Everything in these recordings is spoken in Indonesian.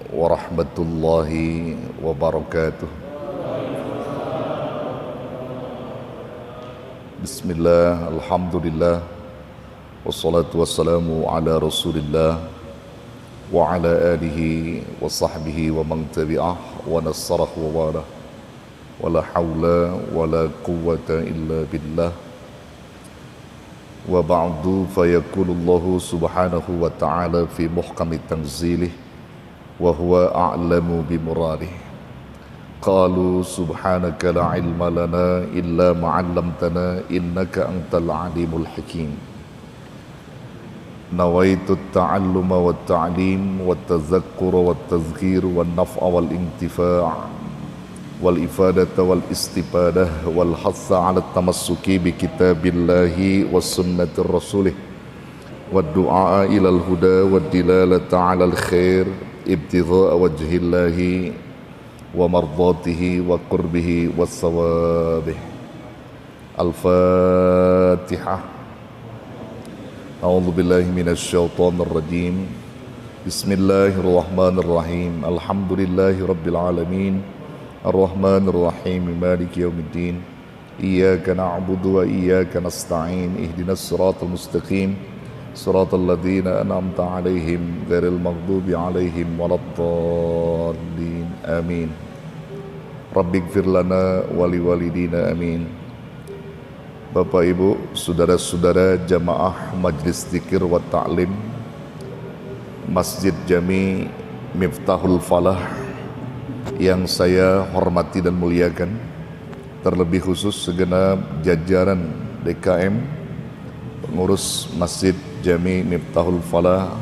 warahmatullahi wabarakatuh. Bismillah, alhamdulillah, wassalatu wassalamu ala rasulillah wa ala alihi wa sahbihi wa man tabi'ah wa nassarahu wa walah. Wala hawla wala quwwata illa billah. Wa ba'du, fayakulullahu subhanahu wa ta'ala fi muhkami tanzilih wa huwa a'lamu bimuradih. Qalu subhanaka la ilma lana illa ma'allamtana innaka antal alimul hakim. Nawaitu ta'alluma wa ta'lim wa tazakkura wa tazkir wa naf'a wal intifa' wal ifadata wal istifadah wal hassa ala tamassuki bi kitabillahi wa sunnatir rasulih wa du'a ilal huda wa dilalata ala al khair ibtigha'a wajhillahi wa mardatihi wa qurbihi wa sawabih. Al-Fatihah. A'udzu billahi minasy syaithanir rajim. Bismillahirrahmanirrahim. Alhamdulillahi rabbil alamin. Ar-Rahmanir Rahim. Maliki yaumiddin. Iyyaka na'budu wa iyyaka nasta'in. Ihdinas siratal mustaqim. Siratal ladzina an'amta 'alaihim ghairil maghdubi 'alaihim waladdallin. Amin. Rabbighfir lana wa liwalidina. Amin. Bapak Ibu, saudara-saudara jamaah Majlis Dzikir wa Ta'lim Masjid Jami Miftahul Falah yang saya hormati dan muliakan, terlebih khusus segenap jajaran DKM pengurus Masjid Jami Miftahul Falah,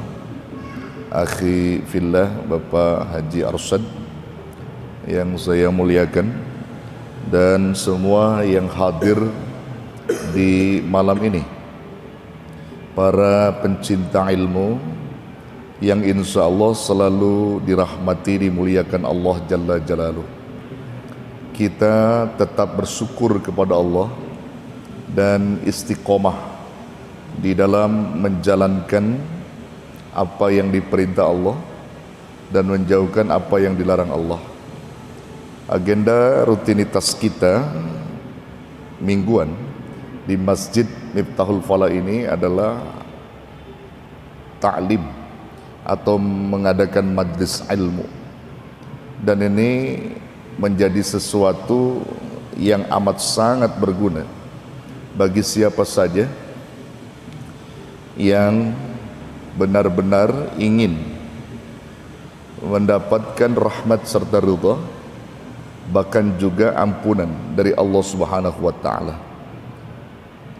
akhi fillah Bapak Haji Arsyad yang saya muliakan, dan semua yang hadir di malam ini, para pencinta ilmu yang insya Allah selalu dirahmati, dimuliakan Allah Jalla Jalaluh. Kita tetap bersyukur kepada Allah dan istiqomah di dalam menjalankan apa yang diperintah Allah dan menjauhkan apa yang dilarang Allah. Agenda rutinitas kita mingguan di Masjid Miftahul Falah ini adalah ta'lim atau mengadakan majlis ilmu, dan ini menjadi sesuatu yang amat sangat berguna bagi siapa saja yang benar-benar ingin mendapatkan rahmat serta ridha, bahkan juga ampunan dari Allah Subhanahu wa ta'ala.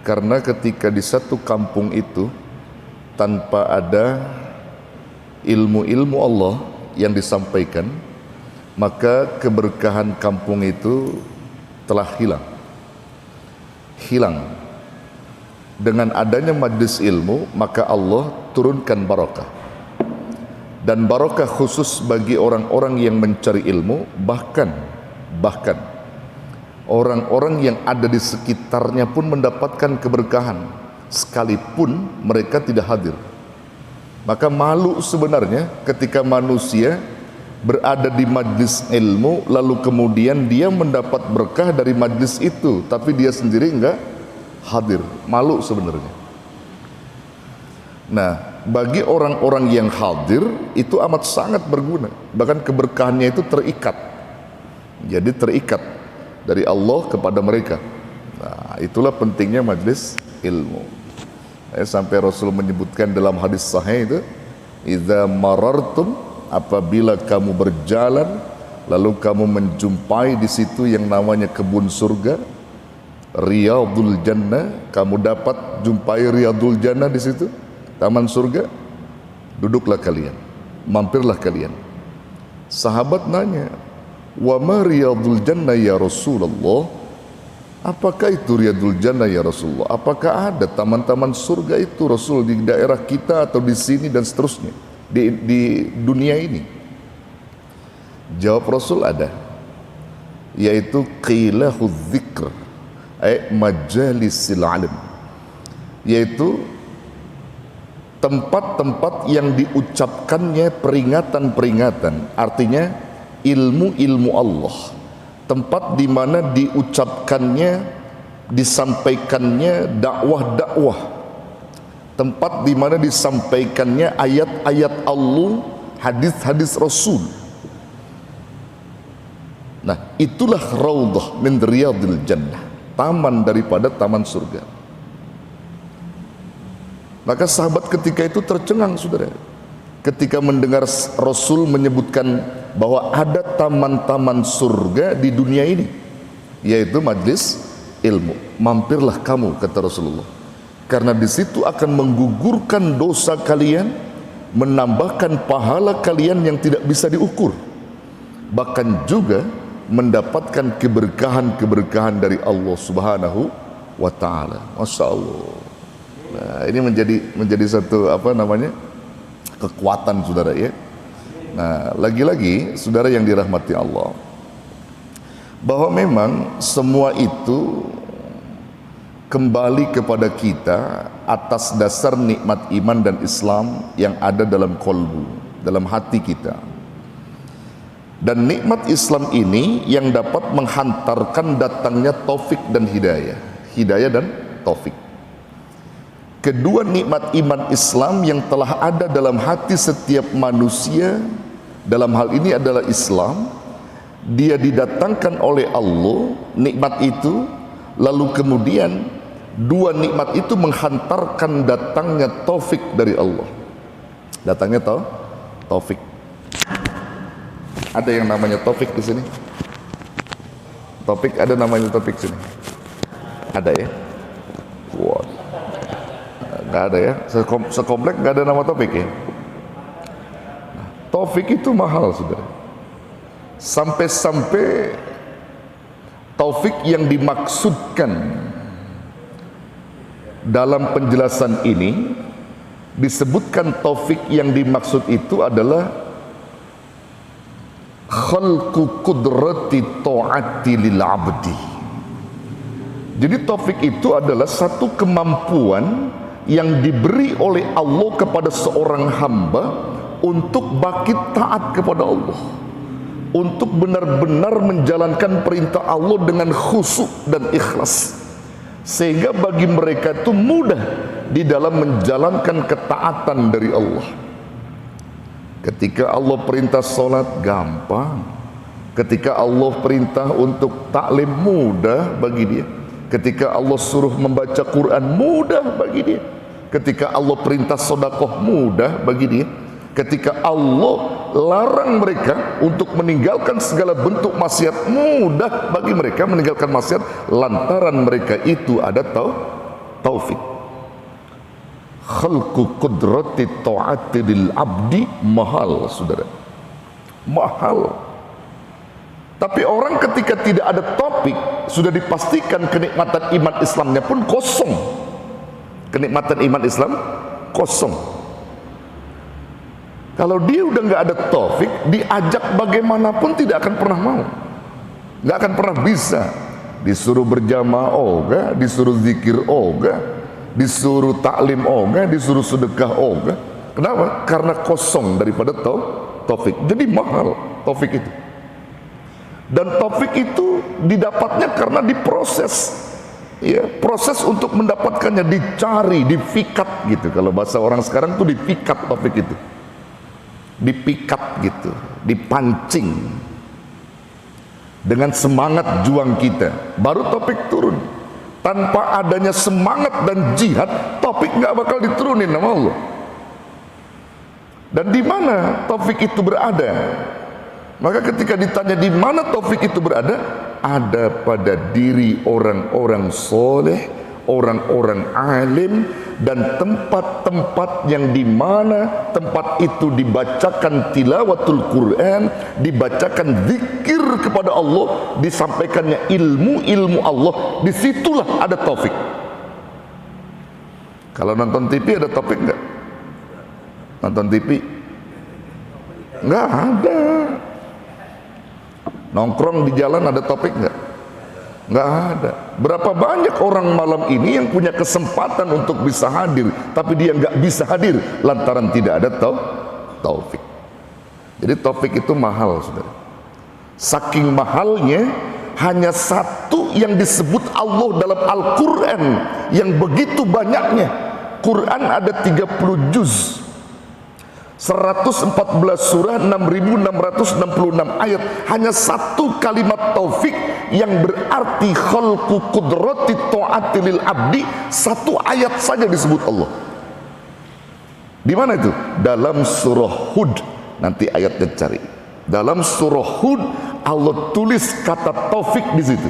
Karena ketika di satu kampung itu tanpa ada ilmu-ilmu Allah yang disampaikan, maka keberkahan kampung itu telah hilang. Dengan adanya majlis ilmu, maka Allah turunkan barakah, dan barakah khusus bagi orang-orang yang mencari ilmu, bahkan orang-orang yang ada di sekitarnya pun mendapatkan keberkahan sekalipun mereka tidak hadir. Maka malu sebenarnya ketika manusia berada di majlis ilmu lalu kemudian dia mendapat berkah dari majlis itu tapi dia sendiri enggak hadir. Malu sebenarnya. Nah, bagi orang-orang yang hadir itu amat sangat berguna, bahkan keberkahannya itu terikat. Jadi terikat dari Allah kepada mereka. Nah, itulah pentingnya majlis ilmu. Sampai Rasul menyebutkan dalam hadis sahih itu, idza marartum, apabila kamu berjalan lalu kamu menjumpai di situ yang namanya kebun surga, riyadul jannah, kamu dapat jumpai riyadul jannah di situ, taman surga, duduklah kalian, mampirlah kalian. Sahabat nanya, wa ma riyadul jannah ya Rasulullah? Apakah itu riyadul jannah ya Rasulullah? Apakah ada taman-taman surga itu Rasul di daerah kita atau di sini dan seterusnya di dunia ini? Jawab Rasul, ada, yaitu qilahu dzikr, majalisil alim, yaitu tempat-tempat yang diucapkannya peringatan-peringatan, artinya ilmu-ilmu Allah, tempat di mana diucapkannya, disampaikannya dakwah-dakwah, tempat di mana disampaikannya ayat-ayat Allah, hadis-hadis Rasul. Nah, itulah raudhah min riyadil jannah, taman daripada taman surga. Maka sahabat ketika itu tercengang, saudara, ketika mendengar Rasul menyebutkan bahwa ada taman-taman surga di dunia ini, yaitu majlis ilmu. Mampirlah kamu, kata Rasulullah, karena di situ akan menggugurkan dosa kalian, menambahkan pahala kalian yang tidak bisa diukur, bahkan juga mendapatkan keberkahan-keberkahan dari Allah Subhanahu wa taala. Masya Allah. Nah, ini menjadi satu kekuatan, saudara, ya. Nah, lagi-lagi saudara yang dirahmati Allah, bahwa memang semua itu kembali kepada kita atas dasar nikmat iman dan Islam yang ada dalam kolbu, dalam hati kita. Dan nikmat Islam ini yang dapat menghantarkan datangnya taufik dan hidayah, hidayah dan taufik. Kedua nikmat iman Islam yang telah ada dalam hati setiap manusia, dalam hal ini adalah Islam, dia didatangkan oleh Allah, nikmat itu, lalu kemudian dua nikmat itu menghantarkan datangnya taufik dari Allah. Datangnya taufik. Ada yang namanya taufik di sini? Taufik, ada namanya taufik sini? Ada ya? Wow. Nggak ada ya? Sekomplek nggak ada nama taufik ya? Nah, taufik itu mahal, saudara. Sampai-sampai taufik yang dimaksudkan dalam penjelasan ini disebutkan, taufik yang dimaksud itu adalah khalqu qudrati ta'ati lil abdi. Jadi taufik itu adalah satu kemampuan yang diberi oleh Allah kepada seorang hamba untuk bangkit taat kepada Allah, untuk benar-benar menjalankan perintah Allah dengan khusyuk dan ikhlas, sehingga bagi mereka itu mudah di dalam menjalankan ketaatan dari Allah. Ketika Allah perintah sholat, gampang. Ketika Allah perintah untuk taklim, mudah bagi dia. Ketika Allah suruh membaca Quran, mudah bagi dia. Ketika Allah perintah sedekah, mudah bagi dia. Ketika Allah larang mereka untuk meninggalkan segala bentuk maksiat, mudah bagi mereka meninggalkan maksiat, lantaran mereka itu ada taufik. Khalqu qudrati ta'ati lil abdi, mahal, saudara, mahal. Tapi orang ketika tidak ada taufik, sudah dipastikan kenikmatan iman Islamnya pun kosong. Kenikmatan iman Islam kosong. Kalau dia udah nggak ada taufik, diajak bagaimanapun tidak akan pernah mau, nggak akan pernah bisa. Disuruh berjamaah, ogah. Disuruh zikir, ogah. Disuruh taklim, ogah. Disuruh sedekah, ogah. Kenapa? Karena kosong daripada taufik. Jadi mahal taufik itu. Dan taufik itu didapatnya karena diproses, ya, proses untuk mendapatkannya, dicari, dipikat gitu. Kalau bahasa orang sekarang tuh dipikat taufik itu, dipikat gitu, dipancing dengan semangat juang kita, baru taufik turun. Tanpa adanya semangat dan jihad, taufik nggak bakal diturunin sama Allah. Dan di mana taufik itu berada? Maka ketika ditanya di mana taufik itu berada, ada pada diri orang-orang soleh, orang-orang alim, dan tempat-tempat yang dimana tempat itu dibacakan tilawatul Quran, dibacakan zikir kepada Allah, disampaikannya ilmu-ilmu Allah, disitulah ada taufik. Kalau nonton TV ada taufik enggak? Nonton TV enggak ada. Nongkrong di jalan ada taufik enggak? Nggak ada. Berapa banyak orang malam ini yang punya kesempatan untuk bisa hadir, tapi dia nggak bisa hadir lantaran tidak ada taufik. Jadi taufik itu mahal, saudara. Saking mahalnya, hanya satu yang disebut Allah dalam Al-Quran yang begitu banyaknya. Quran ada 30 juz, 114 surah, 6.666 ayat. Hanya satu kalimat taufik yang berarti khalqu qudrati ta'ati lil abdi, satu ayat saja disebut Allah. Di mana itu? Dalam surah Hud. Nanti ayatnya cari. Dalam surah Hud Allah tulis kata taufik di situ.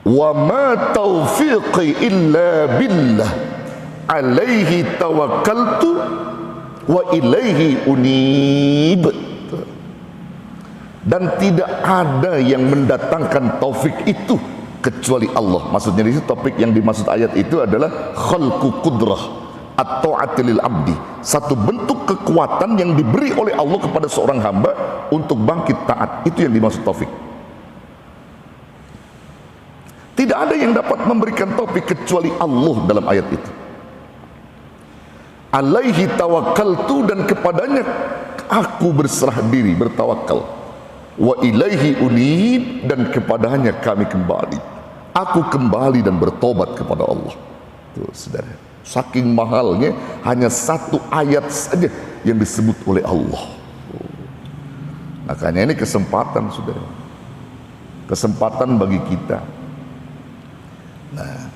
Wa ma taufiqi illa billah alaihi tawakkaltu wa ilaihi unib. Dan tidak ada yang mendatangkan taufik itu kecuali Allah. Maksudnya di situ taufik yang dimaksud ayat itu adalah khalqu qudrah at-ta'ati lil abdi, satu bentuk kekuatan yang diberi oleh Allah kepada seorang hamba untuk bangkit taat. Itu yang dimaksud taufik. Tidak ada yang dapat memberikan taufik kecuali Allah dalam ayat itu. Alaihi tawakkaltu, dan kepadanya aku berserah diri, bertawakal. Wa ilaihi unib, dan kepadanya kami kembali. Aku kembali dan bertobat kepada Allah. Tuh, saudara, saking mahalnya hanya satu ayat saja yang disebut oleh Allah. Makanya ini kesempatan, saudara, kesempatan bagi kita. Nah,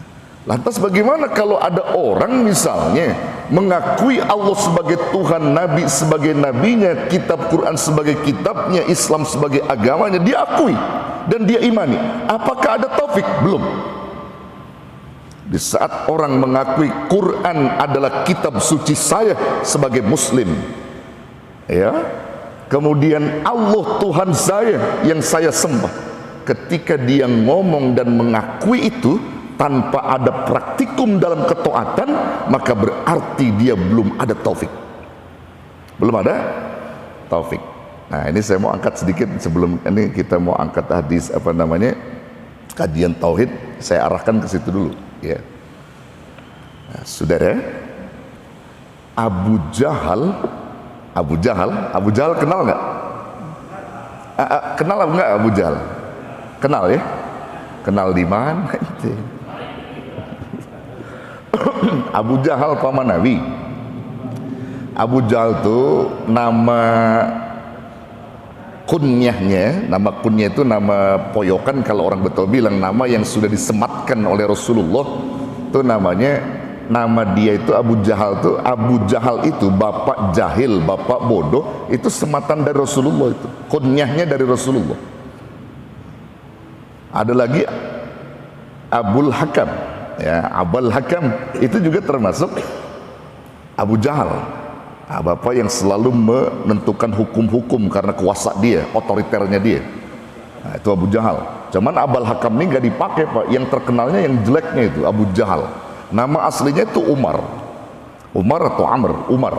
lantas bagaimana kalau ada orang misalnya mengakui Allah sebagai Tuhan, Nabi sebagai nabinya, kitab Quran sebagai kitabnya, Islam sebagai agamanya, dia akui dan dia imani. Apakah ada taufik? Belum. Di saat orang mengakui Quran adalah kitab suci saya sebagai muslim, ya, kemudian Allah Tuhan saya yang saya sembah, ketika dia ngomong dan mengakui itu tanpa ada praktikum dalam ketaatan, maka berarti dia belum ada taufik. Belum ada taufik. Nah, ini saya mau angkat sedikit sebelum ini kita mau angkat hadis apa namanya, kajian tauhid, saya arahkan ke situ dulu, ya. Nah, saudara, Abu Jahal kenal nggak? Kenal nggak Abu Jahal? Kenal ya? Kenal di mana itu? Abu Jahal paman Nabi. Abu Jahal itu nama kunyahnya, nama kunyah itu nama poyokan, kalau orang betul bilang nama yang sudah disematkan oleh Rasulullah itu namanya, nama dia itu Abu Jahal. Itu Abu Jahal itu bapak jahil, bapak bodoh, itu sematan dari Rasulullah, itu kunyahnya dari Rasulullah. Ada lagi Abul Hakam, ya, Abul Hakam itu juga termasuk Abu Jahal. Nah, bapak yang selalu menentukan hukum-hukum karena kuasa dia, otoriternya dia. Nah, itu Abu Jahal. Cuman Abul Hakam ini nggak dipakai, Pak. Yang terkenalnya yang jeleknya itu Abu Jahal. Nama aslinya itu Umar atau Amr, Umar.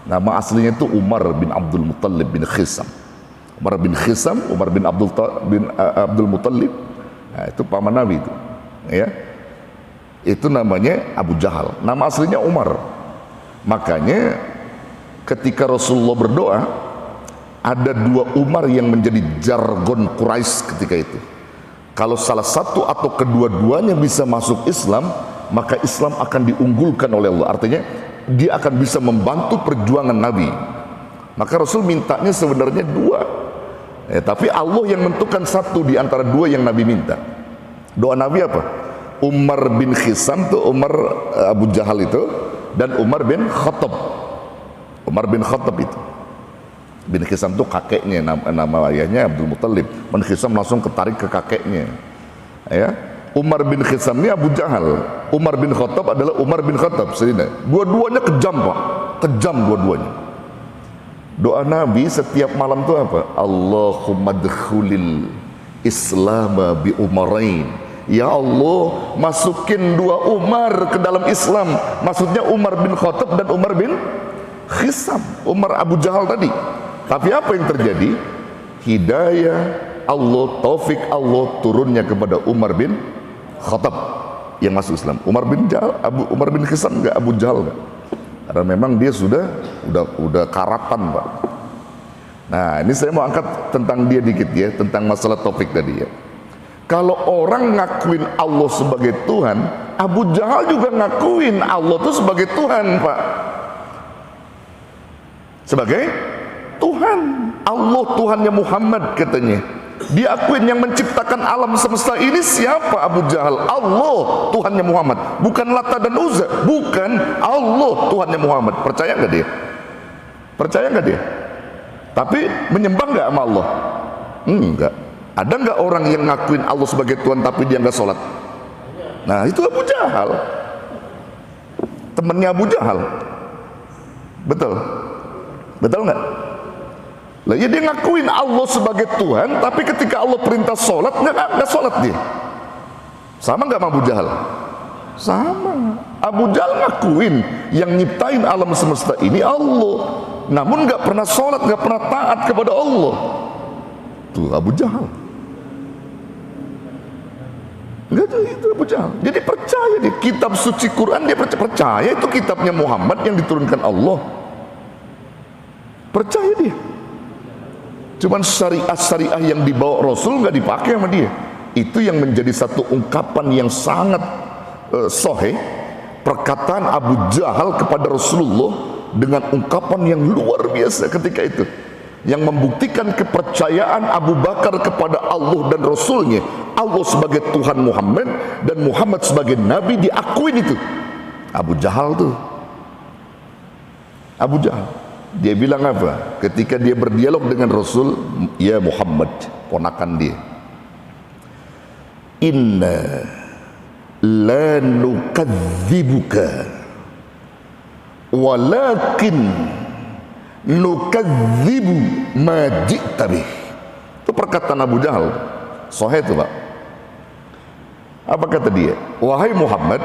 Nama aslinya itu Umar bin Abdul Muttalib bin Khisam. Umar bin Khisam, Umar bin Abdul Muttalib. Nah, itu paman Nabi itu, ya. Itu namanya Abu Jahal. Nama aslinya Umar. Makanya ketika Rasulullah berdoa, ada dua Umar yang menjadi jargon Quraisy ketika itu. Kalau salah satu atau kedua-duanya bisa masuk Islam, maka Islam akan diunggulkan oleh Allah. Artinya dia akan bisa membantu perjuangan Nabi. Maka Rasul mintanya sebenarnya dua, ya, tapi Allah yang menentukan satu di antara dua yang Nabi minta. Doa Nabi apa? Umar bin Khisam itu, Umar Abu Jahal itu, dan Umar bin Khattab. Umar bin Khattab itu, bin Khisam itu kakeknya, nama ayahnya Abdul Muttalib. Bin Khisam langsung ketarik ke kakeknya, ya. Umar bin Khisam ini Abu Jahal, Umar bin Khattab adalah Umar bin Khattab. Dua-duanya kejam, Pak, kejam dua-duanya. Doa Nabi setiap malam itu apa? Allahumma dkhulil Islam bi Umarain. Ya Allah, masukin dua Umar ke dalam Islam. Maksudnya Umar bin Khattab dan Umar bin Khisam, Umar Abu Jahal tadi. Tapi apa yang terjadi? Hidayah Allah, taufik Allah turunnya kepada Umar bin Khattab yang masuk Islam. Umar bin Khisam enggak, Abu Jahal enggak. Karena memang dia sudah karatan, Pak. Nah, ini saya mau angkat tentang dia dikit ya, tentang masalah topik tadi ya. Kalau orang ngakuin Allah sebagai Tuhan, Abu Jahal juga ngakuin Allah itu sebagai Tuhan, Pak. Sebagai Tuhan. Allah Tuhannya Muhammad katanya. Dia akuin yang menciptakan alam semesta ini siapa? Abu Jahal. Allah Tuhannya Muhammad, bukan Lata dan Uzza, bukan. Allah Tuhannya Muhammad. Percaya nggak dia? Percaya nggak dia? Tapi menyembah nggak sama Allah? Enggak. Ada nggak orang yang ngakuin Allah sebagai Tuhan tapi dia nggak sholat? Nah, itu Abu Jahal, temennya Abu Jahal. Betul? Betul nggak? Lah ya, dia ngakuin Allah sebagai Tuhan, tapi ketika Allah perintah sholat nggak sholat dia. Sama nggak sama Abu Jahal? Sama. Abu Jahal ngakuin yang nyiptain alam semesta ini Allah, namun nggak pernah sholat, nggak pernah taat kepada Allah. Tuh Abu Jahal. Enggak, itu Abu Jahal. Jadi percaya di kitab suci Quran, dia percaya itu kitabnya Muhammad yang diturunkan Allah. Percaya dia. Cuman syariah yang dibawa Rasul nggak dipakai sama dia. Itu yang menjadi satu ungkapan yang sangat sahih, perkataan Abu Jahal kepada Rasulullah dengan ungkapan yang luar biasa ketika itu, yang membuktikan kepercayaan Abu Bakar kepada Allah dan Rasulnya. Allah sebagai Tuhan Muhammad dan Muhammad sebagai Nabi diakuin itu. Abu Jahal tuh, Abu Jahal, dia bilang apa ketika dia berdialog dengan Rasul? Ya Muhammad, ponakan dia, inna la nukadzibuka walakin nukadzibu ma ji'ta bih. Itu perkataan Abu Jahal, sahih itu, Pak. Apa kata dia? Wahai Muhammad,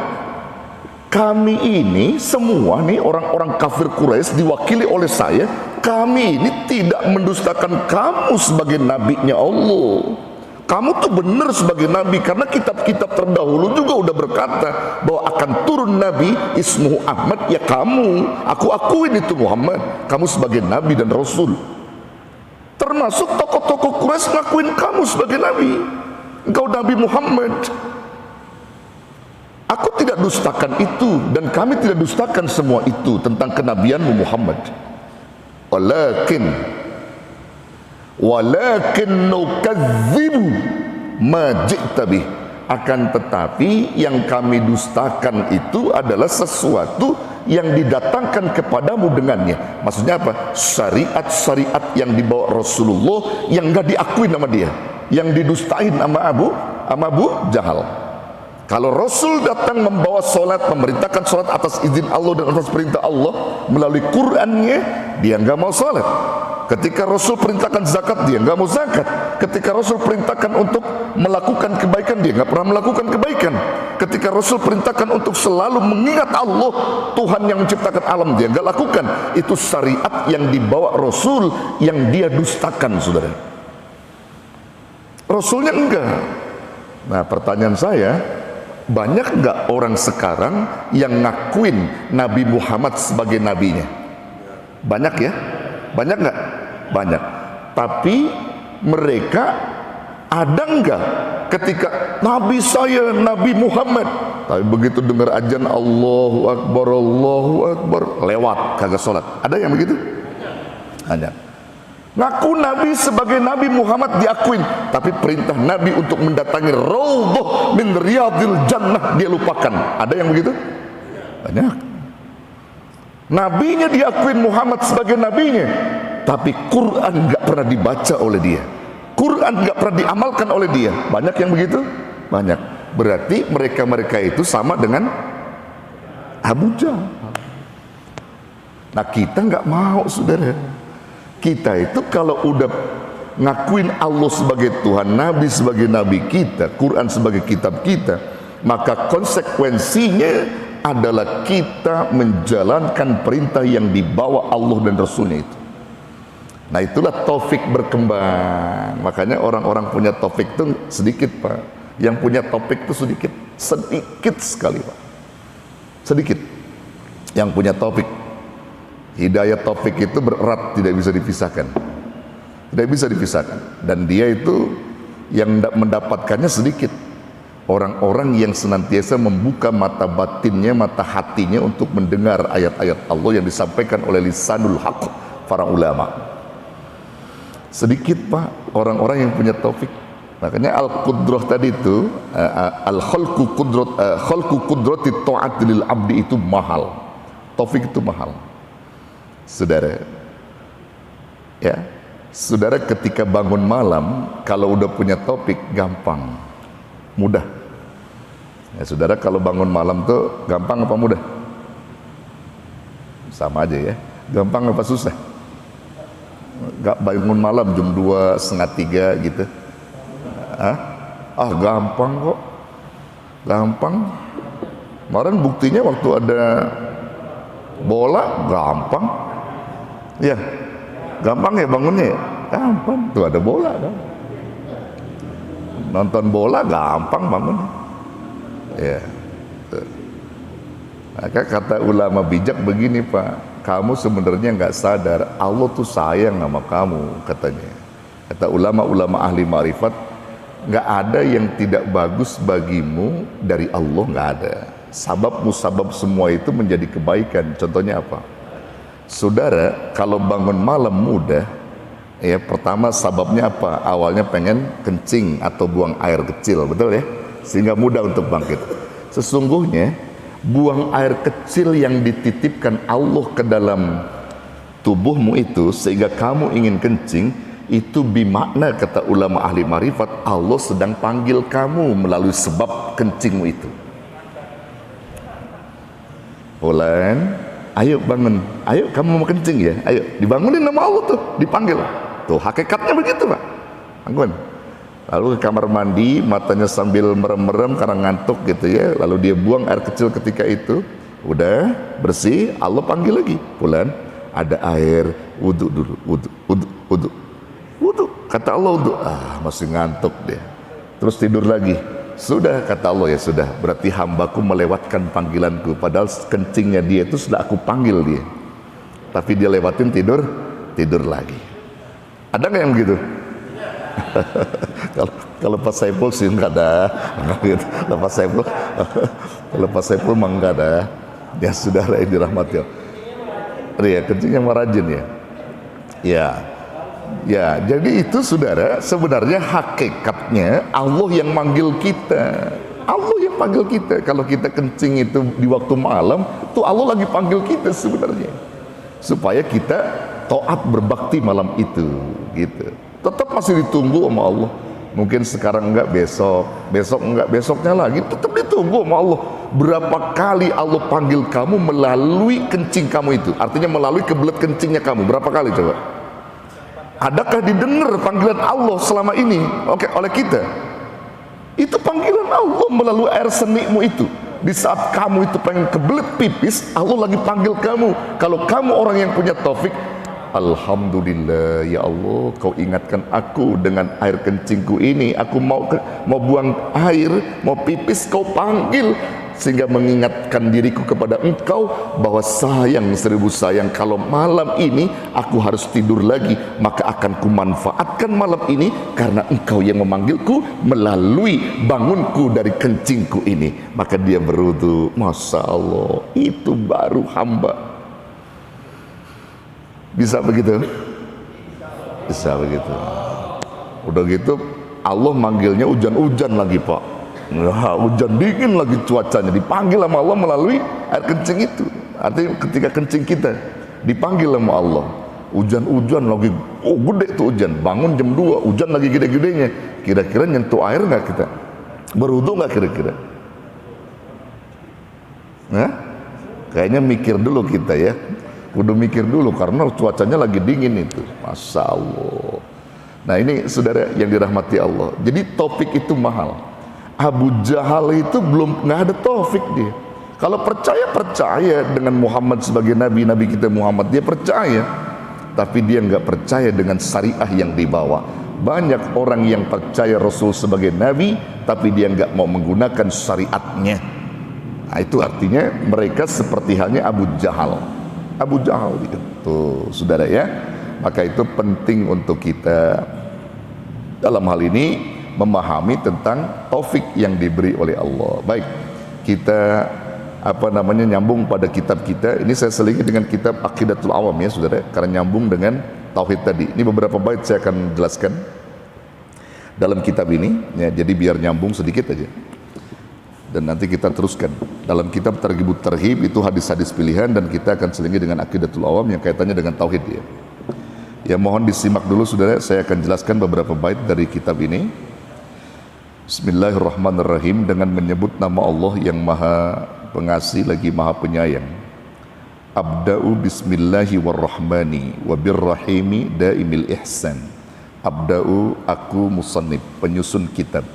kami ini semua nih orang-orang kafir Quraisy diwakili oleh saya, kami ini tidak mendustakan kamu sebagai nabinya Allah. Kamu tuh benar sebagai nabi, karena kitab-kitab terdahulu juga udah berkata bahwa akan turun nabi ismuhu Ahmad. Ya kamu, aku akuin itu Muhammad, kamu sebagai nabi dan rasul. Termasuk tokoh-tokoh Quraisy ngakuin kamu sebagai nabi, engkau Nabi Muhammad. Aku tidak dustakan itu, dan kami tidak dustakan semua itu tentang kenabianmu Muhammad. Walakin nukadzibu ma ji'ta bih. Akan tetapi yang kami dustakan itu adalah sesuatu yang didatangkan kepadamu dengannya. Maksudnya apa? Syariat-syariat yang dibawa Rasulullah yang enggak diakui nama dia, yang didustain sama Abu Jahal. Kalau Rasul datang membawa solat, memerintahkan solat atas izin Allah dan atas perintah Allah melalui Qur'annya, dia nggak mau solat. Ketika Rasul perintahkan zakat, dia nggak mau zakat. Ketika Rasul perintahkan untuk melakukan kebaikan, dia nggak pernah melakukan kebaikan. Ketika Rasul perintahkan untuk selalu mengingat Allah, Tuhan yang menciptakan alam, dia nggak lakukan. Itu syariat yang dibawa Rasul yang dia dustakan, saudara. Rasulnya enggak. Nah, pertanyaan saya, banyak nggak orang sekarang yang ngakuin Nabi Muhammad sebagai nabinya? Banyak ya? Banyak nggak? Banyak. Tapi mereka ada nggak ketika Nabi saya Nabi Muhammad, tapi begitu dengar azan Allahu Akbar, lewat kagak sholat? Ada yang begitu? Ada. Ngaku Nabi sebagai Nabi Muhammad diakuin, tapi perintah Nabi untuk mendatangi Raudhah min Riyadil Jannah dia lupakan. Ada yang begitu? Banyak. Nabinya diakuin Muhammad sebagai nabinya, tapi Quran nggak pernah dibaca oleh dia, Quran nggak pernah diamalkan oleh dia. Banyak yang begitu? Banyak. Berarti mereka itu sama dengan Abu Jahal. Nah, kita nggak mau, saudara. Kita itu kalau udah ngakuin Allah sebagai Tuhan, Nabi sebagai Nabi kita, Quran sebagai kitab kita, maka konsekuensinya adalah kita menjalankan perintah yang dibawa Allah dan Rasulnya itu. Nah itulah taufik berkembang. Makanya orang-orang punya taufik itu sedikit Pak. Yang punya taufik itu sedikit sekali Pak. Sedikit yang punya taufik. Hidayah taufik itu berat, tidak bisa dipisahkan. Tidak bisa dipisahkan. Dan dia itu yang mendapatkannya sedikit. Orang-orang yang senantiasa membuka mata batinnya, mata hatinya untuk mendengar ayat-ayat Allah yang disampaikan oleh lisanul haq, para ulama. Sedikit Pak orang-orang yang punya taufik. Makanya al-qudrah tadi itu al-khalqu qudrati ta'at lil abdi itu mahal. Taufik itu mahal. Saudara, ya, saudara ketika bangun malam kalau udah punya taufik gampang, mudah. Ya, saudara kalau bangun malam tuh gampang apa mudah? Sama aja ya. Gampang apa susah? Gak bangun malam jam 2, setengah 3 gitu. Gampang kok. Gampang. Kemarin buktinya waktu ada bola gampang. Ya. Gampang ya bangunnya ya? Gampang. Tuh ada bola kan. Nonton bola gampang bangunnya. Ya. Tuh. Maka kata ulama bijak begini Pak, kamu sebenarnya nggak sadar Allah tuh sayang sama kamu katanya. Kata ulama-ulama ahli ma'rifat, nggak ada yang tidak bagus bagimu dari Allah, nggak ada. Sabab musabab semua itu menjadi kebaikan. Contohnya apa? Saudara kalau bangun malam mudah, ya pertama sababnya apa? Awalnya pengen kencing atau buang air kecil, betul ya? Sehingga mudah untuk bangkit. Sesungguhnya buang air kecil yang dititipkan Allah ke dalam tubuhmu itu sehingga kamu ingin kencing, itu bimakna kata ulama ahli marifat Allah sedang panggil kamu melalui sebab kencingmu itu. Fulan, ayo bangun, ayo kamu mau kencing ya, ayo dibangunin nama Allah tuh, dipanggil tuh, hakikatnya begitu Pak. Bangun, lalu ke kamar mandi, matanya sambil merem-merem karena ngantuk gitu ya, lalu dia buang air kecil ketika itu, udah bersih, Allah panggil lagi, Fulan, ada air, wudhu dulu, wudhu, kata Allah wudhu, masih ngantuk dia, terus tidur lagi, sudah kata Allah, ya sudah, berarti hambaku melewatkan panggilanku, padahal kencingnya dia itu sudah aku panggil dia, tapi dia lewatin tidur lagi. Ada nggak yang begitu? Kalau Pak Saiful sih enggak ada. Kalau Pak Saiful mah enggak ada. Ya saudara yang dirahmati. Ya kencingnya marajin ya. Ya, jadi itu saudara sebenarnya hakikatnya Allah yang manggil kita. Allah yang panggil kita. Kalau kita kencing itu di waktu malam, itu Allah lagi panggil kita sebenarnya. Supaya kita taat berbakti malam itu, gitu. Tetap masih ditunggu sama Allah. Mungkin sekarang enggak, besok enggak, besoknya lagi, tetap ditunggu sama Allah. Berapa kali Allah panggil kamu melalui kencing kamu itu? Artinya melalui kebelet kencingnya kamu. Berapa kali coba? Adakah didengar panggilan Allah selama ini oleh kita? Itu panggilan Allah melalui air senimu itu. Di saat kamu itu pengen kebelet pipis, Allah lagi panggil kamu. Kalau kamu orang yang punya taufik, alhamdulillah ya Allah, kau ingatkan aku dengan air kencingku ini. Aku mau buang air, mau pipis, kau panggil, sehingga mengingatkan diriku kepada engkau bahwa sayang seribu sayang, kalau malam ini aku harus tidur lagi, maka akan kumanfaatkan malam ini karena engkau yang memanggilku melalui bangunku dari kencingku ini. Maka dia berwudu. Masya Allah, itu baru hamba. Bisa begitu? Bisa begitu. Udah gitu Allah manggilnya hujan-hujan lagi Pak. Nah, hujan dingin lagi cuacanya, dipanggil sama Allah melalui air kencing itu. Artinya ketika kencing kita dipanggil sama Allah, hujan-hujan lagi, gede tuh hujan, bangun jam 2, hujan lagi gede-gedenya, kira-kira nyentuh air nggak kita? Berwudu nggak kira-kira? Nah, kayaknya mikir dulu kita ya, kudu mikir dulu karena cuacanya lagi dingin itu. Masya Allah. Nah ini saudara yang dirahmati Allah, jadi topik itu mahal. Abu Jahal itu nggak ada taufik dia. Kalau percaya dengan Muhammad sebagai nabi kita Muhammad, dia percaya. tapi dia nggak percaya dengan syariah yang dibawa. Banyak orang yang percaya Rasul sebagai Nabi, tapi dia nggak mau menggunakan syariatnya. Nah, itu artinya mereka seperti halnya Abu Jahal. Abu Jahal gitu. Tuh, saudara ya. Maka itu penting untuk kita dalam hal ini memahami tentang taufik yang diberi oleh Allah. Baik, kita nyambung pada kitab kita. Ini saya selingi dengan kitab Aqidatul Awam ya saudara, karena nyambung dengan tauhid tadi. Ini beberapa bait saya akan jelaskan dalam kitab ini ya, jadi biar nyambung sedikit aja. Dan nanti kita teruskan dalam kitab Targhibut Tarhib, itu hadis-hadis pilihan, dan kita akan selingi dengan Aqidatul Awam yang kaitannya dengan tauhid ya. Ya mohon disimak dulu saudara, saya akan jelaskan beberapa bait dari kitab ini. Bismillahirrahmanirrahim, dengan menyebut nama Allah yang Maha Pengasih lagi Maha Penyayang. Abda'u bismillahi warrahmani wabirrahimi daimil ihsan. Abda'u, aku musannif, penyusun kitab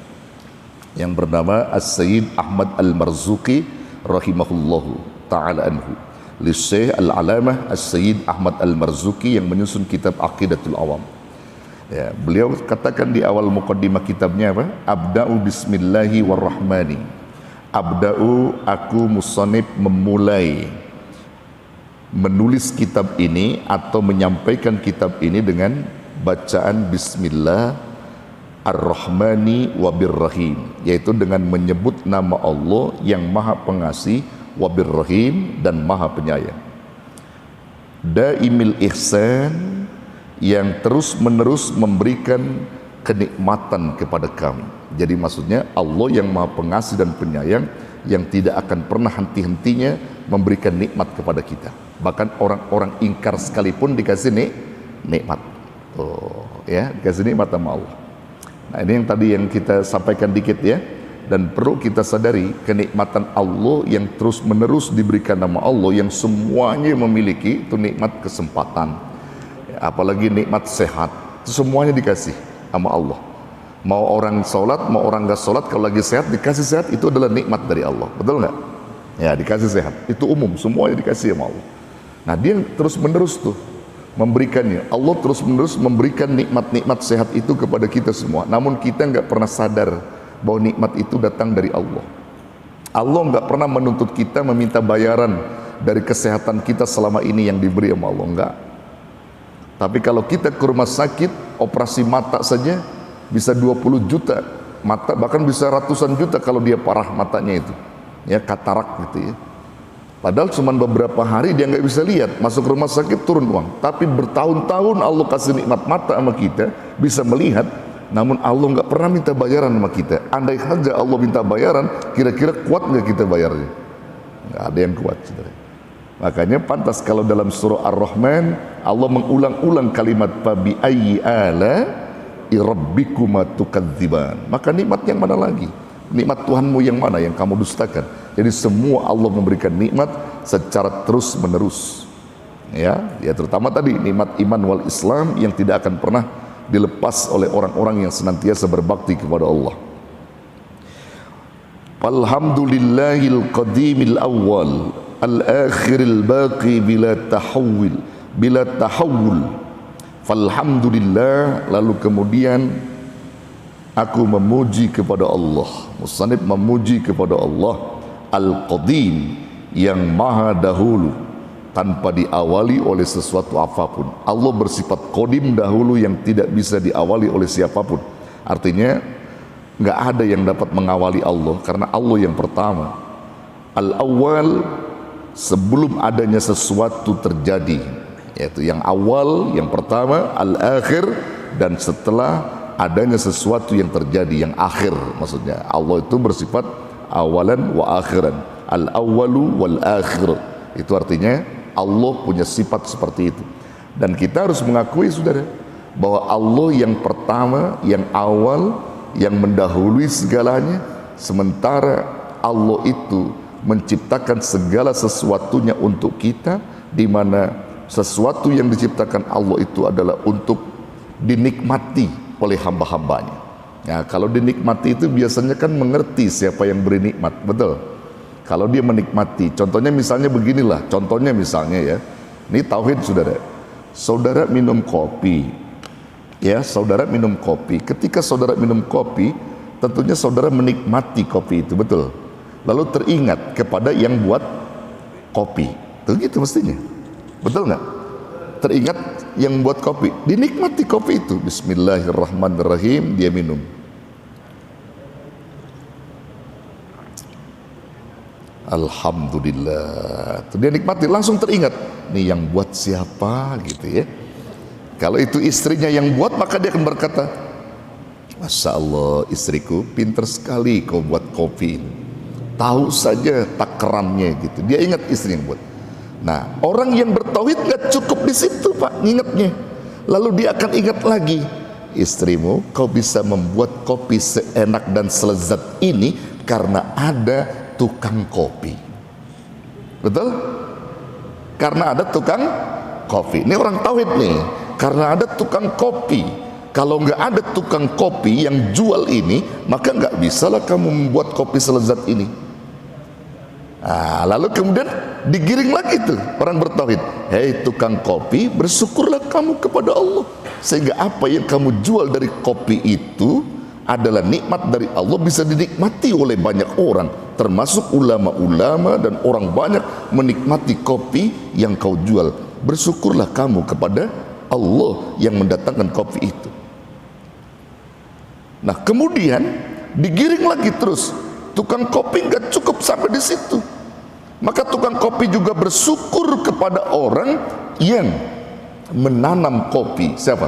yang bernama As-Sayyid Ahmad Al-Marzuqi rahimahullahu ta'ala anhu, li Syekh Al-Alamah As-Sayyid Ahmad Al-Marzuqi yang menyusun kitab Aqidatul Awam ya. Beliau katakan di awal muqaddimah kitabnya apa? Abda'u bismillahi warrahmani. Abda'u, aku musannif memulai menulis kitab ini atau menyampaikan kitab ini dengan bacaan Bismillah Ar-Rahmani Wabirrahim, yaitu dengan menyebut nama Allah yang Maha Pengasih, Wabirrahim, dan Maha Penyayang. Daimil Ihsan, yang terus menerus memberikan kenikmatan kepada kami. Jadi maksudnya Allah yang Maha Pengasih dan Penyayang, yang tidak akan pernah henti-hentinya memberikan nikmat kepada kita. Bahkan orang-orang ingkar sekalipun dikasih nikmat. Oh, ya, dikasih nikmat sama Allah. Nah, ini yang tadi yang kita sampaikan dikit ya. Dan perlu kita sadari kenikmatan Allah yang terus menerus diberikan nama Allah, yang semuanya memiliki itu nikmat kesempatan. Apalagi nikmat sehat, itu semuanya dikasih sama Allah. Mau orang sholat, mau orang gak sholat, kalau lagi sehat, dikasih sehat, itu adalah nikmat dari Allah. Betul nggak? Ya, dikasih sehat. Itu umum, semuanya dikasih sama Allah. Nah, dia terus menerus tuh memberikannya. Allah terus menerus memberikan nikmat-nikmat sehat itu kepada kita semua. Namun kita nggak pernah sadar bahwa nikmat itu datang dari Allah. Allah nggak pernah menuntut kita meminta bayaran dari kesehatan kita selama ini yang diberi sama Allah, enggak. Tapi kalau kita ke rumah sakit, operasi mata saja bisa 20 juta mata, bahkan bisa ratusan juta kalau dia parah matanya itu ya, katarak gitu ya. Padahal cuma beberapa hari dia nggak bisa lihat, masuk rumah sakit turun uang. Tapi bertahun-tahun Allah kasih nikmat mata sama kita, bisa melihat. Namun Allah nggak pernah minta bayaran sama kita. Andai saja Allah minta bayaran, kira-kira kuat nggak kita bayarnya? Nggak ada yang kuat, saudara. Makanya pantas kalau dalam surah Ar-Rahman Allah mengulang-ulang kalimat fabi ayyi ala rabbikuma tukadziban. Maka nikmat yang mana lagi? Nikmat Tuhanmu yang mana yang kamu dustakan? Jadi semua Allah memberikan nikmat secara terus menerus. Ya terutama tadi nikmat iman wal Islam yang tidak akan pernah dilepas oleh orang-orang yang senantiasa berbakti kepada Allah. Alhamdulillahil qadimil awwal al-akhiril baqi bila tahawul. Falhamdulillah, lalu kemudian aku memuji kepada Allah, musannif memuji kepada Allah Al-Qadim, yang maha dahulu tanpa diawali oleh sesuatu apapun. Allah bersifat qadim, dahulu, yang tidak bisa diawali oleh siapapun. Artinya nggak ada yang dapat mengawali Allah, karena Allah yang pertama. Al-awwal, sebelum adanya sesuatu terjadi, yaitu yang awal, yang pertama. Al-akhir, dan setelah adanya sesuatu yang terjadi, yang akhir. Maksudnya Allah itu bersifat awalan wa akhiran, al-awwalu wal akhir. Itu artinya Allah punya sifat seperti itu. Dan kita harus mengakui, saudara, bahwa Allah yang pertama, yang awal, yang mendahului segalanya. Sementara Allah itu menciptakan segala sesuatunya untuk kita, di mana sesuatu yang diciptakan Allah itu adalah untuk dinikmati oleh hamba-hambanya. Nah, kalau dinikmati itu biasanya kan mengerti siapa yang beri nikmat, betul? Kalau dia menikmati, contohnya misalnya beginilah, contohnya misalnya ya, ini tauhid, saudara. Saudara minum kopi, ya, saudara minum kopi. Ketika saudara minum kopi, tentunya saudara menikmati kopi itu, betul. Lalu teringat kepada yang buat kopi, tuh gitu mestinya, betul nggak? Teringat yang buat kopi, dinikmati kopi itu. Bismillahirrahmanirrahim, dia minum. Alhamdulillah, tuh dia nikmati, langsung teringat, nih yang buat siapa gitu ya. Kalau itu istrinya yang buat, maka dia akan berkata, Masya Allah, istriku pinter sekali kau buat kopi ini. Tahu saja takarannya gitu. Dia ingat istri yang buat. Nah, orang yang bertauhid nggak cukup di situ Pak, ingatnya. Lalu dia akan ingat lagi, istrimu, kau bisa membuat kopi seenak dan selezat ini karena ada tukang kopi. Betul? Karena ada tukang kopi. Ini orang tauhid nih. Karena ada tukang kopi. Kalau nggak ada tukang kopi yang jual ini, maka nggak bisalah kamu membuat kopi selezat ini. Nah, lalu kemudian digiring lagi tuh orang bertauhid. Hei tukang kopi, bersyukurlah kamu kepada Allah, sehingga apa yang kamu jual dari kopi itu adalah nikmat dari Allah, bisa dinikmati oleh banyak orang, termasuk ulama-ulama dan orang banyak menikmati kopi yang kau jual. Bersyukurlah kamu kepada Allah yang mendatangkan kopi itu. Nah kemudian digiring lagi terus. Tukang kopi nggak cukup sampai di situ, maka tukang kopi juga bersyukur kepada orang yang menanam kopi. Siapa?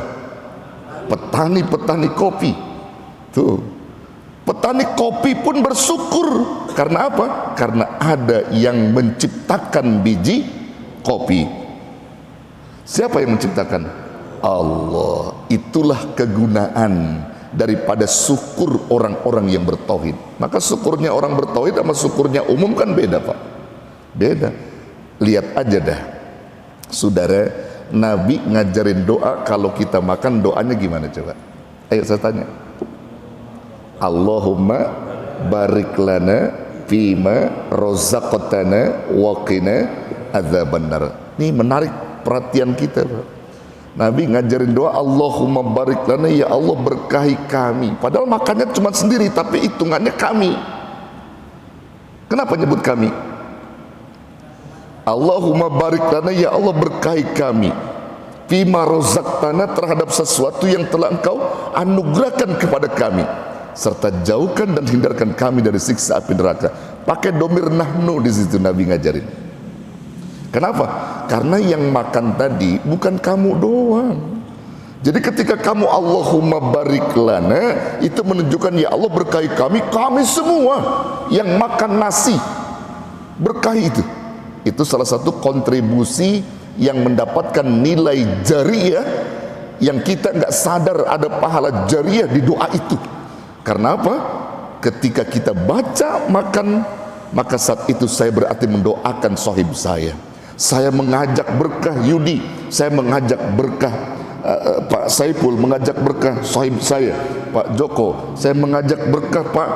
Petani-petani kopi. Tuh, petani kopi pun bersyukur. Karena apa? Karena ada yang menciptakan biji kopi. Siapa yang menciptakan? Allah. Itulah kegunaan daripada syukur orang-orang yang bertauhid. Maka syukurnya orang bertauhid sama syukurnya umum kan beda Pak, beda. Lihat aja dah saudara, Nabi ngajarin doa kalau kita makan, doanya gimana coba? Ayo saya tanya. Allahumma barik lana fima rozaqtana wa qina adzabannar. Ini menarik perhatian kita Pak. Nabi ngajarin doa, Allahumma barik lana, ya Allah berkahi kami. Padahal makannya cuma sendiri, tapi hitungannya kami. Kenapa nyebut kami? Allahumma barik lana, ya Allah berkahi kami. Fima rozaqtana, terhadap sesuatu yang telah engkau anugerahkan kepada kami, serta jauhkan dan hindarkan kami dari siksa api neraka. Pakai domir nahnu di situ Nabi ngajarin. Kenapa? Karena yang makan tadi bukan kamu doang. Jadi ketika kamu Allahumma barik lana, itu menunjukkan ya Allah berkahi kami, kami semua yang makan nasi. Berkahi itu. Itu salah satu kontribusi yang mendapatkan nilai jariyah, yang kita nggak sadar ada pahala jariyah di doa itu. Karena apa? Ketika kita baca makan, maka saat itu saya berarti mendoakan sahib saya. Saya mengajak berkah Yudi, saya mengajak berkah Pak Saiful, mengajak berkah sahib saya Pak Joko, saya mengajak berkah Pak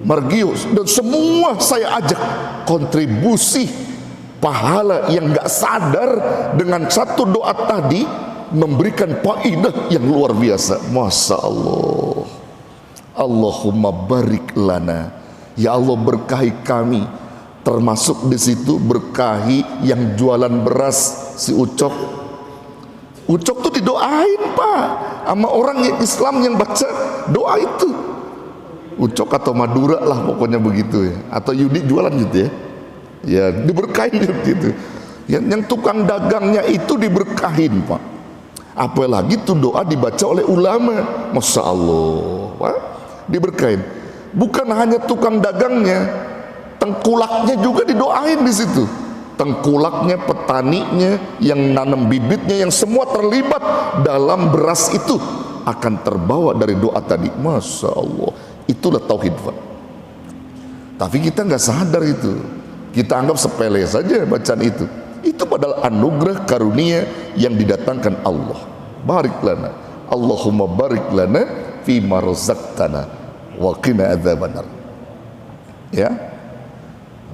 Margius, dan semua saya ajak. Kontribusi pahala yang gak sadar dengan satu doa tadi memberikan faidah yang luar biasa. Masya Allah. Allahumma barik lana, ya Allah berkahi kami. Termasuk di situ berkahi yang jualan beras, si Ucok. Ucok tuh didoain Pak sama orang yang Islam yang baca doa itu. Ucok atau Madura lah pokoknya begitu ya. Atau Yudi jualan gitu ya. Ya diberkahin gitu. Yang tukang dagangnya itu diberkahin Pak. Apalagi tuh doa dibaca oleh ulama. Masya Allah Pak, diberkahin. Bukan hanya tukang dagangnya, tengkulaknya juga didoain di situ. Tengkulaknya, petaninya, yang nanam bibitnya, yang semua terlibat dalam beras itu akan terbawa dari doa tadi. Masya Allah, itulah tauhid Pak. Tapi kita nggak sadar itu, kita anggap sepele saja bacaan itu. Itu padahal anugerah karunia yang didatangkan Allah. Barik lana, Allahumma barik lana fima razaqtana wa qina adzabannar. Ya,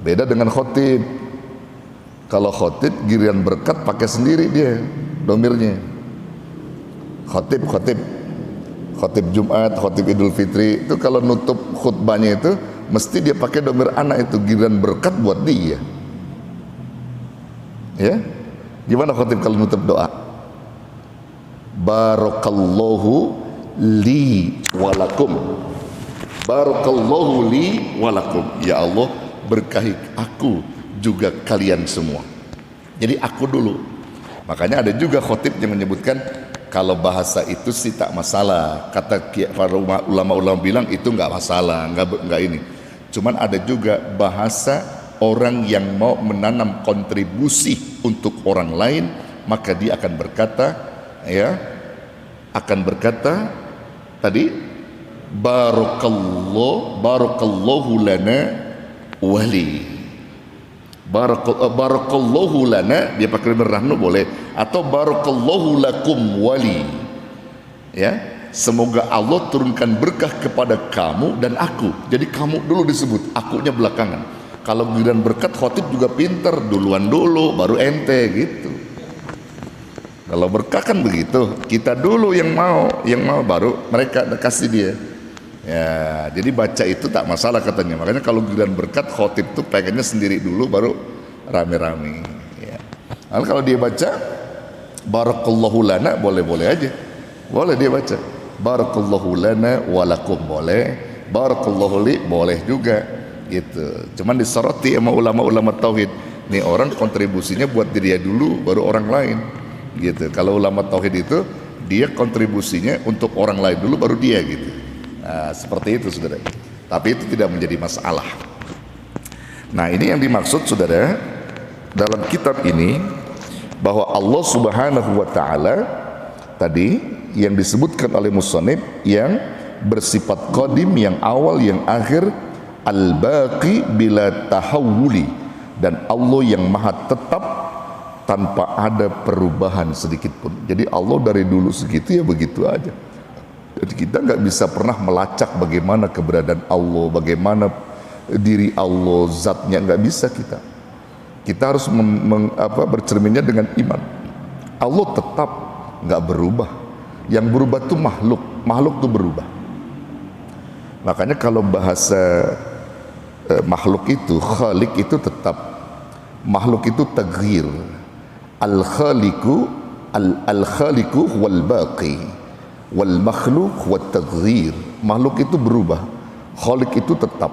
beda dengan khotib. Kalau khotib giliran berkat pakai sendiri dia domirnya. Khotib Jumat, khotib Idul Fitri itu kalau nutup khutbahnya itu mesti dia pakai domir anak itu, giliran berkat buat dia. Ya, gimana khotib kalau nutup doa? Barakallahu li walakum. Barakallahu li walakum. Ya Allah, berkahi aku juga kalian semua. Jadi aku dulu. Makanya ada juga khotib yang menyebutkan kalau bahasa itu sih tak masalah. Kata para ulama-ulama bilang itu nggak masalah, nggak ini. Cuman ada juga bahasa orang yang mau menanam kontribusi untuk orang lain, maka dia akan berkata, ya, akan berkata tadi barakallahu lana wali. Barakallahu lana, dia pakai berrahnu boleh, atau barakallahu lakum wali. Ya, semoga Allah turunkan berkah kepada kamu dan aku. Jadi kamu dulu disebut, akunya belakangan. Kalau giliran berkat khotib juga pinter, duluan dulu baru ente gitu. Kalau berkah kan begitu, kita dulu yang mau baru mereka kasih dia. Ya, jadi baca itu tak masalah katanya. Makanya kalau giliran berkat khotib tuh pengennya sendiri dulu baru rame-rame. Ya. Lalu kalau dia baca barakallahu lana boleh-boleh aja. Boleh dia baca barakallahu lana walakum boleh, barakallahu li boleh juga gitu. Cuman disoroti sama ulama-ulama tauhid. Nih orang kontribusinya buat dirinya dulu baru orang lain. Gitu. Kalau ulama tauhid itu dia kontribusinya untuk orang lain dulu baru dia gitu. Nah, seperti itu saudara. Tapi itu tidak menjadi masalah. Nah, ini yang dimaksud saudara dalam kitab ini, bahwa Allah Subhanahu wa taala tadi yang disebutkan oleh musannif yang bersifat qadim, yang awal, yang akhir, al-baqi bila tahawuli, dan Allah yang maha tetap tanpa ada perubahan sedikit pun. Jadi Allah dari dulu segitu ya begitu aja. Jadi kita nggak bisa pernah melacak bagaimana keberadaan Allah, bagaimana diri Allah, zatnya, nggak bisa kita. Kita harus bercerminnya dengan iman. Allah tetap nggak berubah. Yang berubah itu makhluk itu berubah. Makanya kalau bahasa makhluk itu, khalik itu tetap, makhluk itu taghir. Al-khaliku wal baqi, wal makhluk wat taghir. Makhluk itu berubah, khalik itu tetap.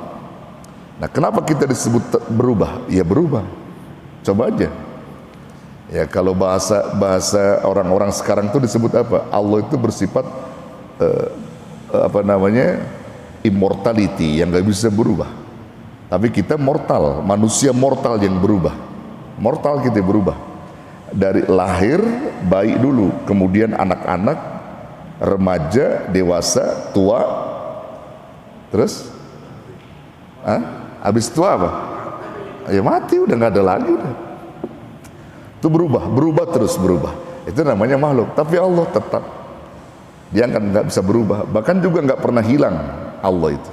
Nah, kenapa kita disebut berubah? Ya berubah. Coba aja. Ya kalau bahasa orang-orang sekarang itu disebut apa? Allah itu bersifat immortality, yang nggak bisa berubah. Tapi kita mortal, manusia mortal yang berubah. Mortal kita berubah. Dari lahir bayi dulu, kemudian anak-anak, remaja, dewasa, tua, terus habis tua apa? Ya mati, udah nggak ada lagi udah. Itu berubah terus berubah. Itu namanya makhluk. Tapi Allah tetap, dia nggak bisa berubah. Bahkan juga nggak pernah hilang. Allah itu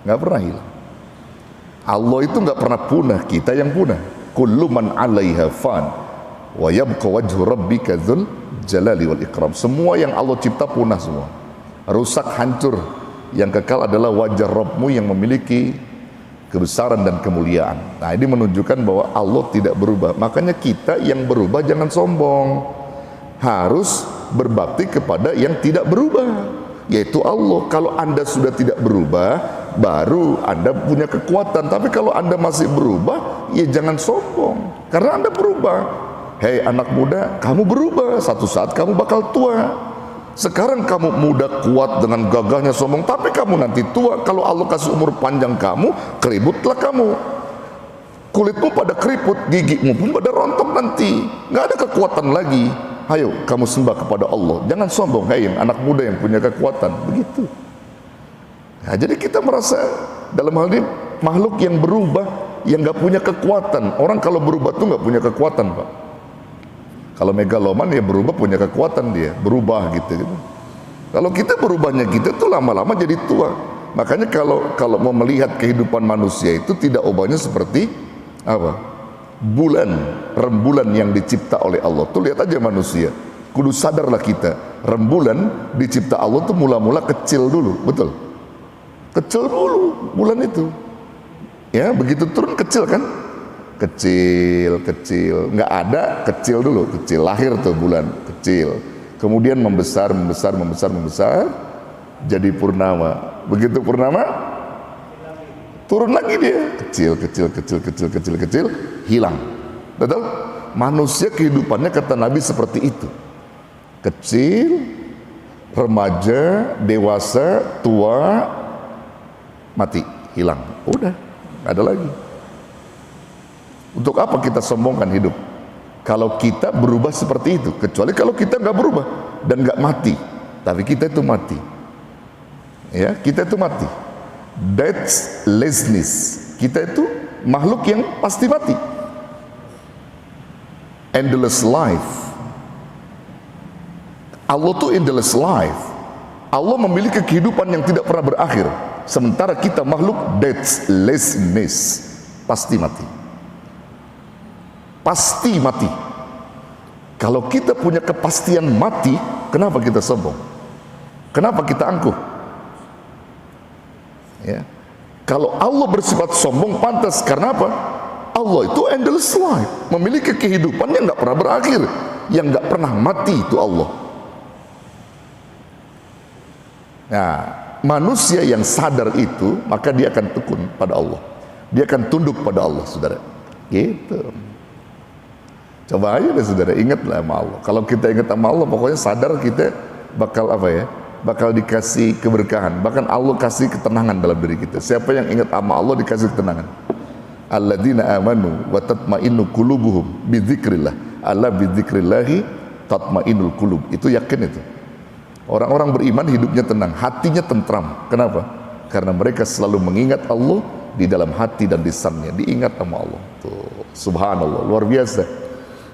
nggak pernah hilang. Allah itu nggak pernah punah. Kita yang punah. Kullu man 'alaiha fan wa yabqa wajhu rabbika dzul jalali wal ikram. Semua yang Allah cipta punah semua, rusak, hancur. Yang kekal adalah wajah Rabbmu yang memiliki kebesaran dan kemuliaan. Nah, ini menunjukkan bahwa Allah tidak berubah. Makanya kita yang berubah jangan sombong, harus berbakti kepada yang tidak berubah, yaitu Allah. Kalau Anda sudah tidak berubah, baru Anda punya kekuatan. Tapi kalau Anda masih berubah, ya jangan sombong, karena Anda berubah. Hei anak muda, kamu berubah, satu saat kamu bakal tua. Sekarang kamu muda kuat dengan gagahnya sombong, tapi kamu nanti tua. Kalau Allah kasih umur panjang kamu, keributlah kamu. Kulitmu pada keriput, gigimu pun pada rontok nanti. Nggak ada kekuatan lagi. Ayo kamu sembah kepada Allah, jangan sombong. Hei anak muda yang punya kekuatan, begitu. Nah, jadi kita merasa dalam hal ini makhluk yang berubah, yang nggak punya kekuatan. Orang kalau berubah tuh nggak punya kekuatan, Pak. Kalau megaloman ya berubah, punya kekuatan, dia berubah gitu. Kalau kita berubahnya kita tuh lama-lama jadi tua. Makanya kalau mau melihat kehidupan manusia itu tidak ubahnya seperti apa? bulan, rembulan yang dicipta oleh Allah. Tuh lihat aja manusia, kudu sadarlah kita, rembulan dicipta Allah tuh mula-mula kecil dulu, betul? Kecil dulu bulan itu, ya begitu turun kecil kan? Kecil, nggak ada, kecil dulu, kecil, lahir tuh bulan kecil, kemudian membesar, jadi purnama. Begitu purnama, turun lagi dia, kecil, hilang. Betul? Manusia kehidupannya kata Nabi seperti itu, kecil, remaja, dewasa, tua, mati, hilang, udah, nggak ada lagi. Untuk apa kita sombongkan hidup kalau kita berubah seperti itu? Kecuali kalau kita nggak berubah dan nggak mati, tapi kita itu mati, ya, kita itu mati. Deathlessness, kita itu makhluk yang pasti mati. Endless life, Allah tuh endless life. Allah memiliki kehidupan yang tidak pernah berakhir, sementara kita makhluk deathlessness, pasti mati. Pasti mati. Kalau kita punya kepastian mati, kenapa kita sombong? Kenapa kita angkuh? Ya. Kalau Allah bersifat sombong, pantas. Karena apa? Allah itu endless life, memiliki kehidupan yang nggak pernah berakhir, yang nggak pernah mati, itu Allah. Nah, manusia yang sadar itu, maka dia akan tekun pada Allah, dia akan tunduk pada Allah, saudara. Gitu. Coba aja deh saudara, ingatlah sama Allah. Kalau kita ingat sama Allah, pokoknya sadar kita bakal apa ya? Bakal dikasih keberkahan. Bahkan Allah kasih ketenangan dalam diri kita. Siapa yang ingat sama Allah dikasih ketenangan. Alladzina amanu wa tatma'innu qulubuhum bidzikrillah. Alla bidzikrillahi tatma'innul qulub. Itu yakin itu. Orang-orang beriman hidupnya tenang, hatinya tentram. Kenapa? Karena mereka selalu mengingat Allah di dalam hati dan lisannya. Diingat sama Allah. Tuh, subhanallah, luar biasa.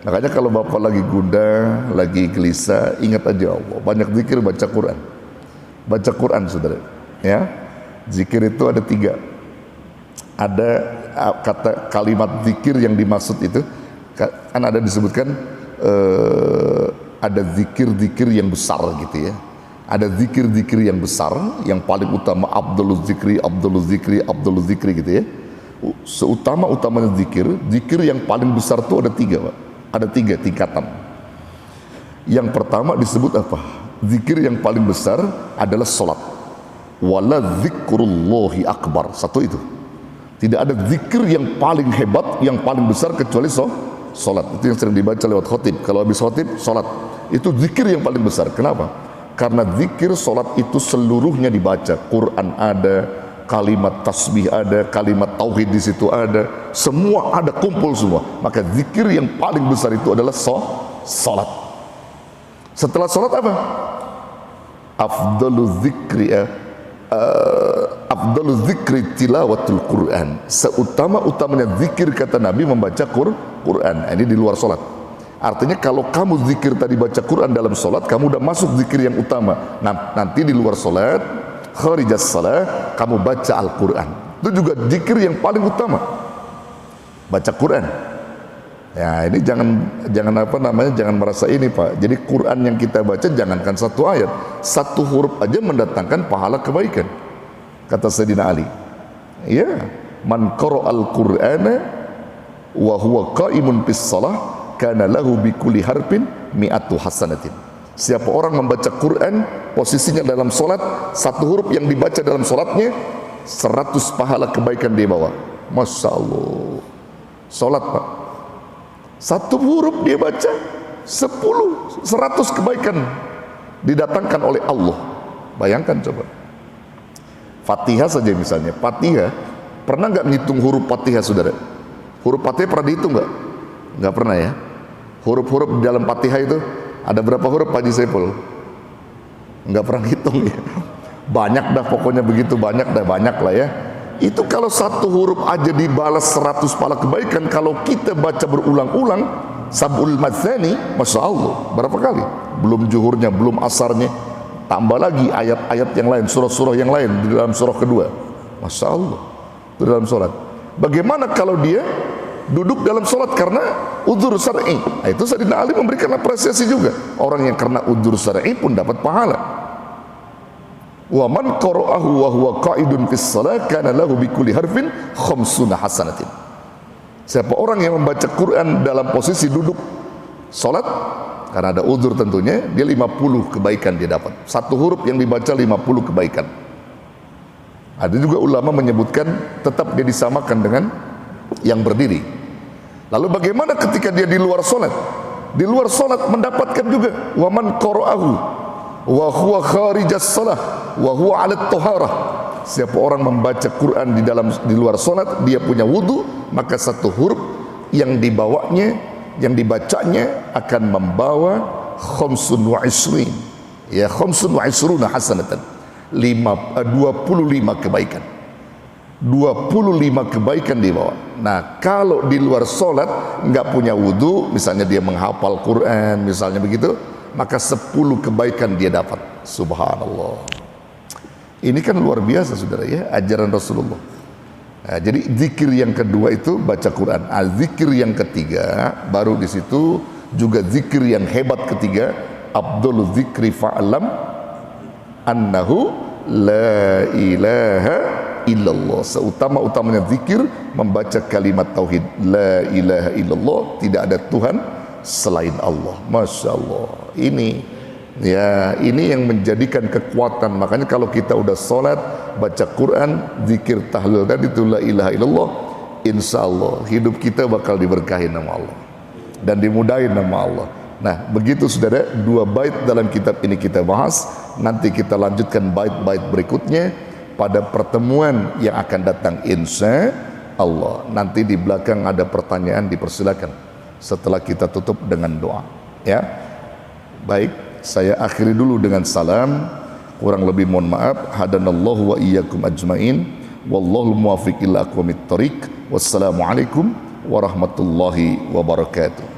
Makanya kalau bapak lagi gundah, lagi gelisah, ingat aja Allah. Banyak zikir, baca Quran. Baca Quran saudara, ya. Zikir itu ada 3. Ada kata kalimat zikir yang dimaksud itu, kan ada disebutkan ada zikir-zikir yang besar gitu ya. Ada zikir-zikir yang besar, yang paling utama Abdulul Zikri gitu ya. Seutama-utamanya zikir yang paling besar itu ada 3 Pak. Ada 3 tingkatan. Yang pertama disebut apa? Zikir yang paling besar adalah salat. Wala dzikrullahi akbar. Satu itu. Tidak ada zikir yang paling hebat, yang paling besar kecuali salat. Itu yang sering dibaca lewat khotib. Kalau habis khotib, salat. Itu zikir yang paling besar. Kenapa? Karena zikir salat itu seluruhnya dibaca. Quran ada, kalimat tasbih ada, kalimat tauhid di situ ada, semua ada, kumpul semua. Maka zikir yang paling besar itu adalah salat. Setelah salat apa? Afdalu zikri tilawatul Quran. Seutama-utamanya zikir kata Nabi membaca Quran. Ini di luar salat. Artinya kalau kamu zikir tadi baca Quran dalam salat, kamu udah masuk zikir yang utama. Nah, nanti di luar salat, kharijas salat, kamu baca Al-Quran. Itu juga zikir yang paling utama, baca Quran. Ya, ini jangan apa namanya, jangan merasa ini Pak. Jadi Quran yang kita baca jangankan 1 ayat, 1 huruf aja mendatangkan pahala kebaikan. Kata Sayyidina Ali, ya, man qara'al Qur'ana wa huwa qa'imun fis shalah kana lahu bi kulli harfin mi'atu hasanatin. Siapa orang membaca Quran posisinya dalam solat, 1 huruf yang dibaca dalam solatnya 100 pahala kebaikan dia bawa. Masya Allah. Solat Pak, 1 huruf dia baca 100 kebaikan didatangkan oleh Allah. Bayangkan coba. Fatihah saja misalnya, Fatihah, pernah nggak ngitung huruf Fatihah saudara? Huruf Fatihah pernah dihitung nggak? Nggak pernah ya. Huruf-huruf di dalam Fatihah itu ada berapa huruf Pak Haji Saiful? Nggak pernah hitung ya. Banyak dah pokoknya, begitu banyak lah ya. Itu kalau 1 huruf aja dibalas 100 pahala kebaikan. Kalau kita baca berulang-ulang sab'ul matsani, Masya Allah, berapa kali? Belum zuhurnya, belum asarnya, tambah lagi ayat-ayat yang lain, surah-surah yang lain di dalam surah kedua. Masya Allah, itu dalam sholat. Bagaimana kalau dia duduk dalam sholat karena udzur syar'i. Nah, itu Sayyidina Ali memberikan apresiasi juga. Orang yang karena udzur syar'i pun dapat pahala. Wa man qara'ahu wa huwa qa'idun fis shalah kana lahu bi kulli harfin khamsuna hasanatin. Siapa orang yang membaca Quran dalam posisi duduk sholat, karena ada udzur tentunya, dia 50 kebaikan dia dapat. Satu huruf yang dibaca 50 kebaikan. Ada juga ulama menyebutkan tetap dia disamakan dengan yang berdiri. Lalu bagaimana ketika dia di luar sholat? Di luar sholat mendapatkan juga. Wa man qara'ahu wa huwa kharijas shalah wa huwa 'ala thaharah. Siapa orang membaca Quran di luar sholat, dia punya wudu, maka satu huruf yang dibawanya, yang dibacanya akan membawa khamsun wa isrin, ya khamsun wa isruna hasanatan, 25 kebaikan. 25 kebaikan dibawa. Nah, kalau di luar sholat nggak punya wudu, misalnya dia menghafal Quran, misalnya begitu, maka 10 kebaikan dia dapat. Subhanallah. Ini kan luar biasa, saudara, ya, ajaran Rasulullah. Nah, jadi zikir yang kedua itu baca Quran. Zikir yang ketiga baru di situ juga zikir yang hebat ketiga, Abdul zikri fa'lam annahu la ilaha illallah. Seutama-utamanya zikir membaca kalimat tauhid, la ilaha illallah, tidak ada Tuhan selain Allah. Masya Allah. Ini yang menjadikan kekuatan. Makanya kalau kita udah sholat, baca Quran, zikir tahlil tadi itu la ilaha illallah, insya Allah hidup kita bakal diberkahi nama Allah dan dimudahin nama Allah. Nah, begitu saudara, 2 bait dalam kitab ini kita bahas. Nanti kita lanjutkan bait-bait berikutnya pada pertemuan yang akan datang insya Allah. Nanti di belakang ada pertanyaan, dipersilakan setelah kita tutup dengan doa, ya. Baik, saya akhiri dulu dengan salam. Kurang lebih mohon maaf. Hadanallahu wa iyyakum ajmain. Wallahu muwaffiq ila aqwamit thoriq. Wassalamualaikum warahmatullahi wabarakatuh.